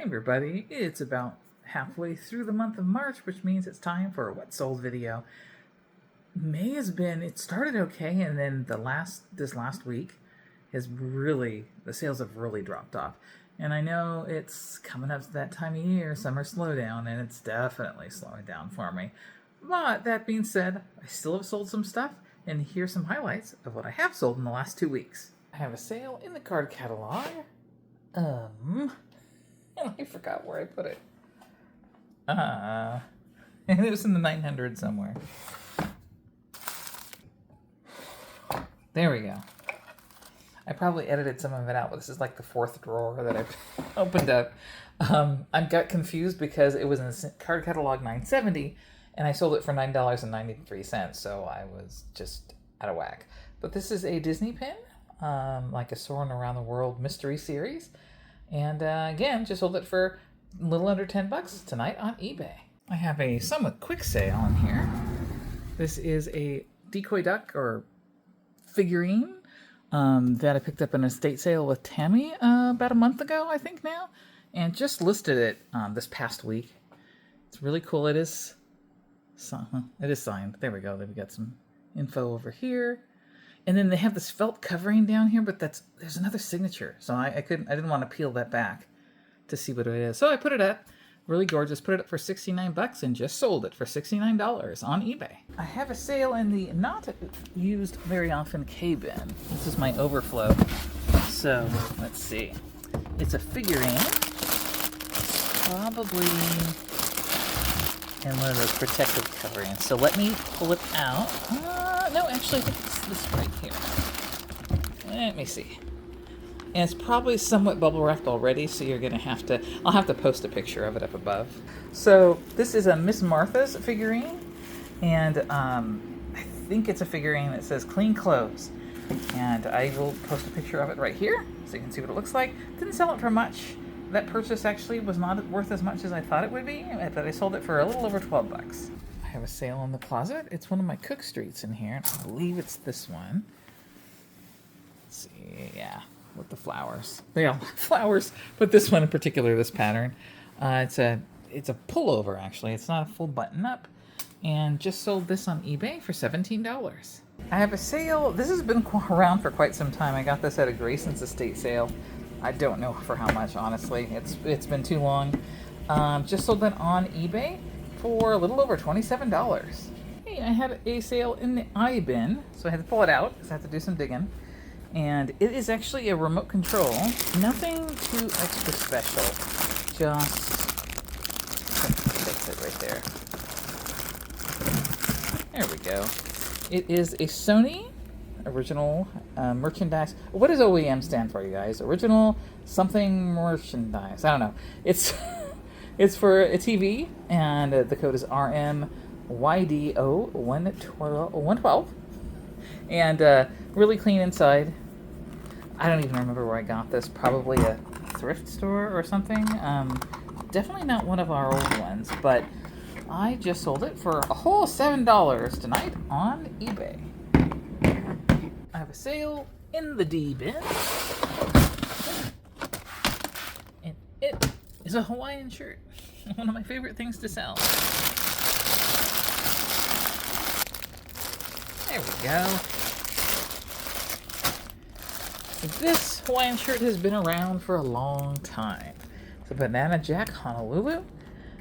Hey everybody, it's about halfway through the month of March, which means it's time for a What Sold video. May has been, it started okay, and then this last week the sales have really dropped off. And I know it's coming up to that time of year, summer slowdown, and it's definitely slowing down for me. But that being said, I still have sold some stuff, and here's some highlights of what I have sold in the last 2 weeks. I have a sale in the card catalog. And I forgot where I put it. And it was in the 900 somewhere. There we go. I probably edited some of it out, but this is like the fourth drawer that I've opened up. I got confused because it was in the card catalog 970, and I sold it for $9.93, so I was just out of whack. But this is a Disney pin, like a Soarin' Around the World mystery series. And again, just sold it for a little under $10 tonight on eBay. I have a somewhat quick sale in here. This is a decoy duck or figurine that I picked up in an estate sale with Tammy about a month ago, I think now, and just listed it this past week. It's really cool. It is signed. There we go. We got some info over here. And then they have this felt covering down here, but there's another signature. So I didn't want to peel that back to see what it is. So I put it up, really gorgeous, put it up for $69 and just sold it for $69 on eBay. I have a sale in the not used very often K-bin. This is my overflow. So let's see. It's a figurine. Probably in one of those protective coverings. So let me pull it out. No, actually, I think it's this right here. Let me see. And it's probably somewhat bubble wrapped already, so you're going to have to... I'll have to post a picture of it up above. So this is a Miss Martha's figurine, and I think it's a figurine that says clean clothes. And I will post a picture of it right here, so you can see what it looks like. Didn't sell it for much. That purchase actually was not worth as much as I thought it would be, but I sold it for a little over $12. I have a sale in the closet. It's one of my Cook Streets in here. I believe it's this one. Let's see, yeah, with the flowers. They all have flowers, but this one in particular, this pattern, it's a pullover actually. It's not a full button up, and just sold this on eBay for $17. I have a sale. This has been around for quite some time. I got this at a Grayson's estate sale. I don't know for how much, honestly. It's been too long. Just sold that on eBay for a little over $27. Hey, I had a sale in the iBin, so I had to pull it out because I had to do some digging. And it is actually a remote control. Nothing too extra special. Just fix it right there. There we go. It is a Sony original merchandise. What does OEM stand for, you guys? Original something merchandise. I don't know. It's for a TV, and the code is RMYDO112. And really clean inside. I don't even remember where I got this. Probably a thrift store or something. Definitely not one of our old ones, but I just sold it for a whole $7 tonight on eBay. I have a sale in the D bin, and it is a Hawaiian shirt. One of my favorite things to sell. There we go. This Hawaiian shirt has been around for a long time. It's a Banana Jack Honolulu,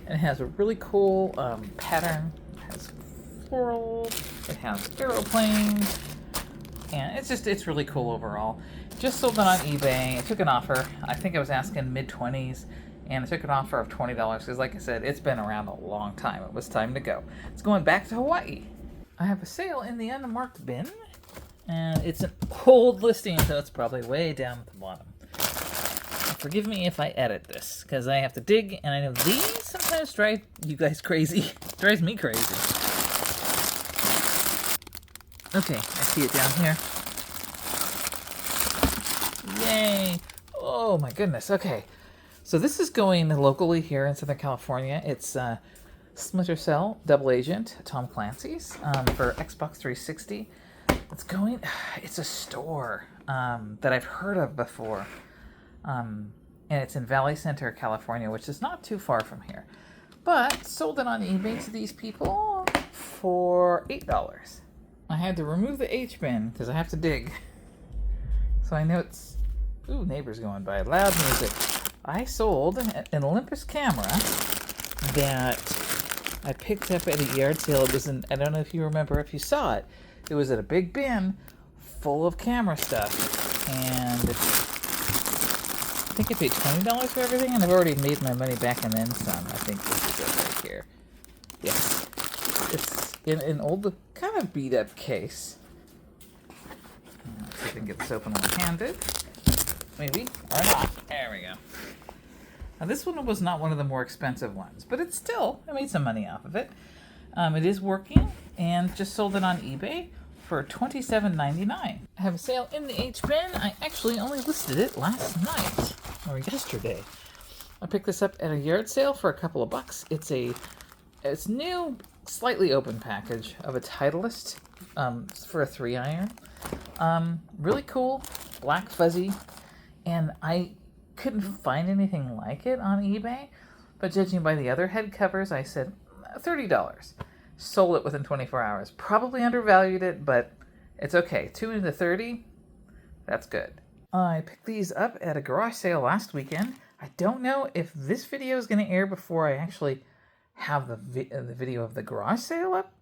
and it has a really cool pattern. It has floral, it has aeroplanes, and it's really cool overall. Just sold it on eBay. I took an offer. I think I was asking mid-20s, and I took an offer of $20 because, like I said, it's been around a long time. It was time to go. It's going back to Hawaii. I have a sale in the unmarked bin, and it's an old listing, so it's probably way down at the bottom. Forgive me if I edit this, because I have to dig, and I know these sometimes drive you guys crazy. Drives me crazy. Okay, I see it down here. Yay! Oh my goodness, okay. So this is going locally here in Southern California. It's Splinter Cell Double Agent, Tom Clancy's, for Xbox 360. It's a store that I've heard of before. and it's in Valley Center, California, which is not too far from here. But sold it on eBay to these people for $8. I had to remove the H-bin because I have to dig. So I know it's... Ooh, neighbors going by. Loud music. I sold an Olympus camera that I picked up at a yard sale. It was in... I don't know if you remember, if you saw it. It was at a big bin full of camera stuff. And I think I paid $20 for everything, and I've already made my money back and then some. I think this is it right here. Yes. It's in an old, kind of beat up case. Let's see if I can get this open one-handed. Maybe, or not. There we go. Now this one was not one of the more expensive ones, but it's still, I made some money off of it. It is working, and just sold it on eBay for $27.99. I have a sale in the H-bin. I actually only listed it last night, or yesterday. I picked this up at a yard sale for a couple of bucks. It's new, slightly open package of a Titleist for a 3-iron. Really cool, black fuzzy, and I couldn't find anything like it on eBay, but judging by the other head covers, I said $30. Sold it within 24 hours. Probably undervalued it, but it's okay. 2 into 30, that's good. I picked these up at a garage sale last weekend. I don't know if this video is going to air before I actually have the video of the garage sale up,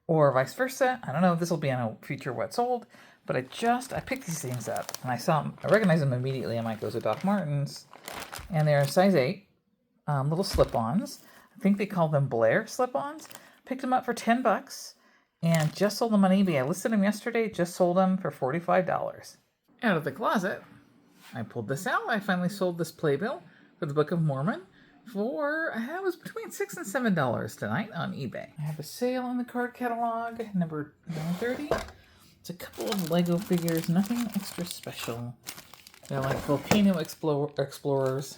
or vice versa. I don't know if this will be on a future What Sold, but I picked these things up, and I saw them. I recognized them immediately. I might go to Doc Martens, and they're size 8, little slip-ons. I think they call them Blair slip-ons. Picked them up for $10, and just sold them on eBay. I listed them yesterday, just sold them for $45. Out of the closet, I pulled this out. I finally sold this playbill for the Book of Mormon for, it was between $6 and $7 tonight on eBay. I have a sale in the card catalog, number 930. It's a couple of Lego figures, nothing extra special. They're like volcano explorers.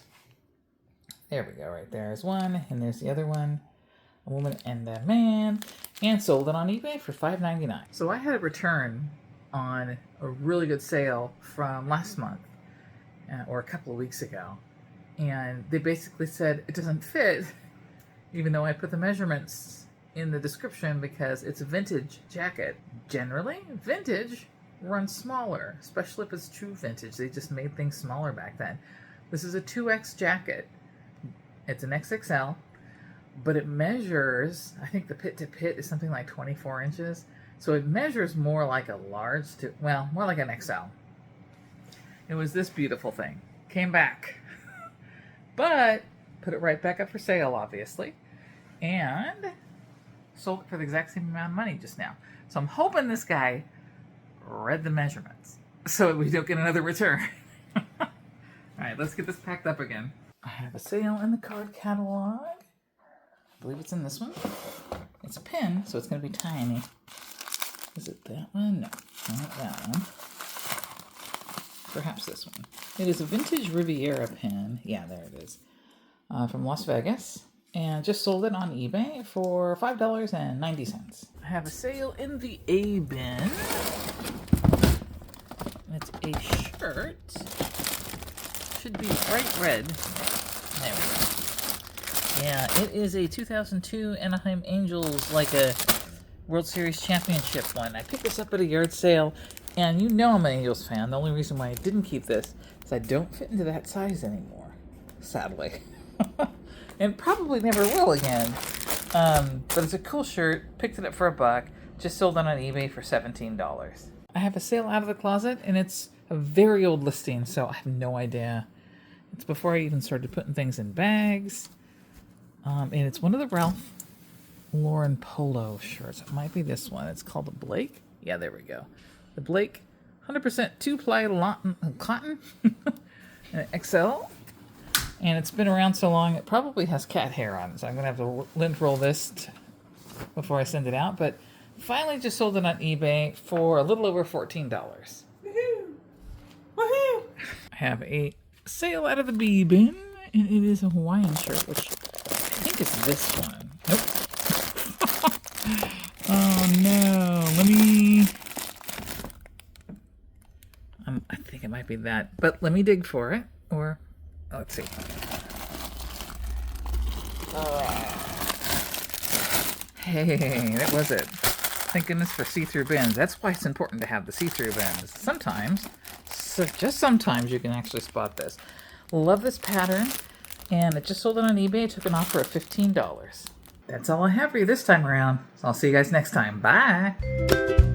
There we go, right there's one, and there's the other one. A woman and a man, and sold it on eBay for $5.99. So I had a return on a really good sale from last month, or a couple of weeks ago, and they basically said it doesn't fit, even though I put the measurements in the description, because it's a vintage jacket. Generally, vintage runs smaller, especially if it's true vintage. They just made things smaller back then. This is a 2X jacket. It's an XXL. But it measures, I think the pit to pit is something like 24 inches. So it measures more like a large to, well, more like an XL. It was this beautiful thing. Came back. But put it right back up for sale, obviously. And sold it for the exact same amount of money just now. So I'm hoping this guy read the measurements so we don't get another return. All right, let's get this packed up again. I have a sale in the card catalog. I believe it's in this one. It's a pen, so it's going to be tiny. Is it that one? No, not that one. Perhaps this one. It is a vintage Riviera pen. Yeah, there it is. From Las Vegas. And just sold it on eBay for $5.90. I have a sale in the A-bin. It's a shirt. Should be bright red. There we go. Yeah, it is a 2002 Anaheim Angels, like a World Series championship one. I picked this up at a yard sale, and you know I'm an Angels fan. The only reason why I didn't keep this is I don't fit into that size anymore, sadly. And probably never will again. But it's a cool shirt. Picked it up for $1. Just sold it on eBay for $17. I have a sale out of the closet, and it's a very old listing, so I have no idea. It's before I even started putting things in bags. And it's one of the Ralph Lauren polo shirts. It might be this one. It's called the Blake. Yeah, there we go. The Blake 100% 2-ply cotton XL. And it's been around so long, it probably has cat hair on it. So I'm going to have to lint roll this before I send it out. But finally just sold it on eBay for a little over $14. Woohoo! Woohoo! I have a sale out of the B bin, and it is a Hawaiian shirt, which I think it's this one. Nope. Oh no. Let me... I think it might be that. But let me dig for it. Or... Let's see. Hey, that was it. Thank goodness for see-through bins. That's why it's important to have the see-through bins. Sometimes, so just sometimes, you can actually spot this. Love this pattern, and I just sold it on eBay. I took an offer of $15. That's all I have for you this time around. So I'll see you guys next time. Bye!